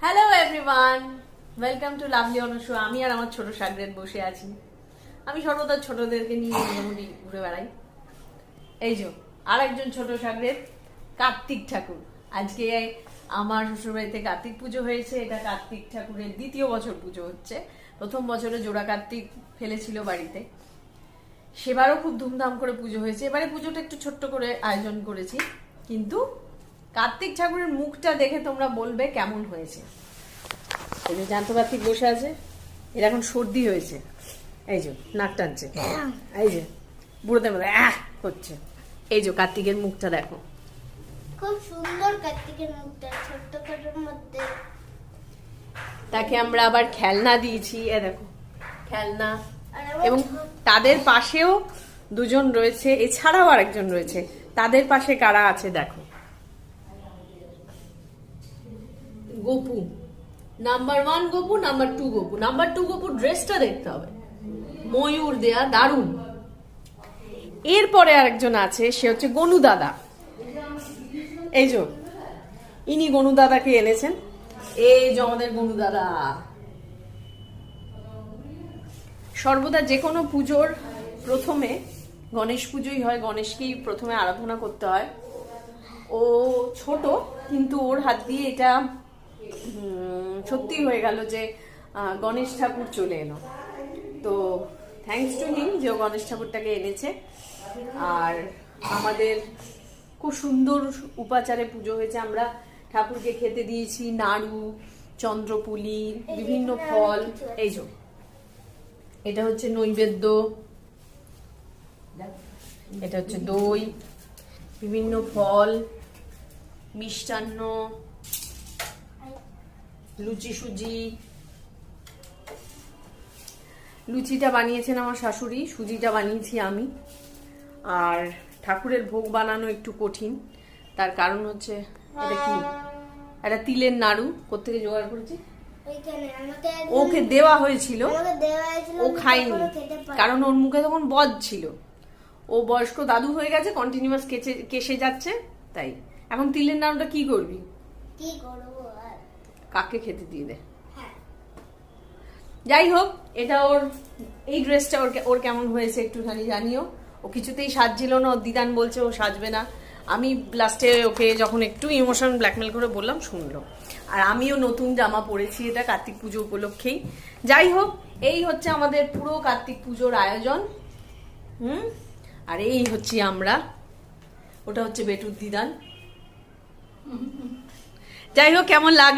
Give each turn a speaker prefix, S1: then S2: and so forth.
S1: Hello everyone, welcome to lovely অনুশো। আমি আর আমার ছোট সাগরেদ বসে আছি। আমি সর্বদা ছোটদেরকে নিয়ে মোটামুটি ঘুরে বেড়াই। এই যে আর একজন ছোট সাগরেদ, কার্তিক ঠাকুর। আজকে আমার শ্বশুরবাড়িতে কার্তিক পুজো হয়েছে। এটা কার্তিক ঠাকুরের দ্বিতীয় বছর পুজো হচ্ছে। প্রথম বছরে জোড়া কার্তিক ফেলেছিল বাড়িতে, সেবারও খুব ধুমধাম করে পুজো হয়েছে। এবারে পুজোটা একটু ছোট্ট করে আয়োজন করেছি, কিন্তু কার্তিক ঠাকুরের মুখটা দেখে তোমরা বলবে কেমন হয়েছে। এই যে জানতো কার্তিক বসে আছে, এর এখন সর্দি হয়েছে। এই যে নাক টানছে, এই যে বুড়োদের মধ্যে করছে। এই যে কার্তিকের মুখটা দেখো,
S2: খুব সুন্দর কার্তিকের মুখটা, ছোট্ট কাটার মধ্যে।
S1: তাকে আমরা আবার খেলনা দিয়েছি, এ দেখো খেলনা।
S2: আর আমার
S1: এবং তাদের পাশেও দুজন রয়েছে, এছাড়াও আরেকজন রয়েছে। তাদের পাশে কারা আছে দেখো, Gopu number 1 Gopu, number 2 Gopu. Number 2 Gopu ড্রেসটা দেখতে হবে, ময়ূর দেয়া, দারুণ। এরপরে আরেকজন আছে, সে হচ্ছে গনু দাদা। এই যে ইনি গনু দাদাকে এনেছেন। এই যে আমাদের গনু দাদা। সর্বদা যে কোনো পুজোর প্রথমে গণেশ পুজোই হয়, গণেশকেই প্রথমে আরাধনা করতে হয়। ও ছোট, কিন্তু ওর হাত দিয়ে এটা সত্যি হয়ে গেল যে গণেশ ঠাকুর চলে এলো। তো থ্যাঙ্কস টু হিম যে ও গণেশ ঠাকুরটাকে এনেছে। আর আমাদের খুব সুন্দর উপাচারে পুজো হয়েছে। আমরা ঠাকুরকে খেতে দিয়েছি নাড়ু, চন্দ্রপুলি, বিভিন্ন ফল। এই যে এটা হচ্ছে নৈবেদ্য, এটা হচ্ছে দই, বিভিন্ন ফল, মিষ্টান্ন, লুচি সুজি। লুচিটা বানিয়েছেন আমার শাশুড়ি, সুজিটা বানিয়েছি আমি। আর ঠাকুরের ভোগ বানানো একটু কঠিন, তার কারণ হচ্ছে এটা কি, একটা তিলের নাড়ু কোত্থেকে জোগাড় করেছি। ওকে দেওয়া হয়েছিল, ও খায়নি, কারণ ওর মুখে তখন বদ ছিল। ও বয়স্ক দাদু হয়ে গেছে, কন্টিনিউয়াস কেসে যাচ্ছে। তাই এখন তিলের নাড়ুটা কি করবি,
S2: কি করব আর
S1: কাকে খেতে দিয়ে দে।
S2: হ্যাঁ,
S1: যাই হোক, এটা ওর এই ড্রেসটা ওর কেমন হয়েছে একটুখানি জানিও। ও কিছুতেই সাজছিল না, ওর দিদান বলছে ও সাজবে না। আমি লাস্টে ওকে যখন একটু ইমোশন ব্ল্যাকমেল করে বললাম, শুনলো। আর আমিও নতুন জামা পরেছি, এটা কার্তিক পুজো উপলক্ষেই। যাই হোক, এই হচ্ছে আমাদের পুরো কার্তিক পুজোর আয়োজন। আর এই হচ্ছে আমরা, ওটা হচ্ছে বেটুর দিদান। যাই হোক, কেমন লাগলো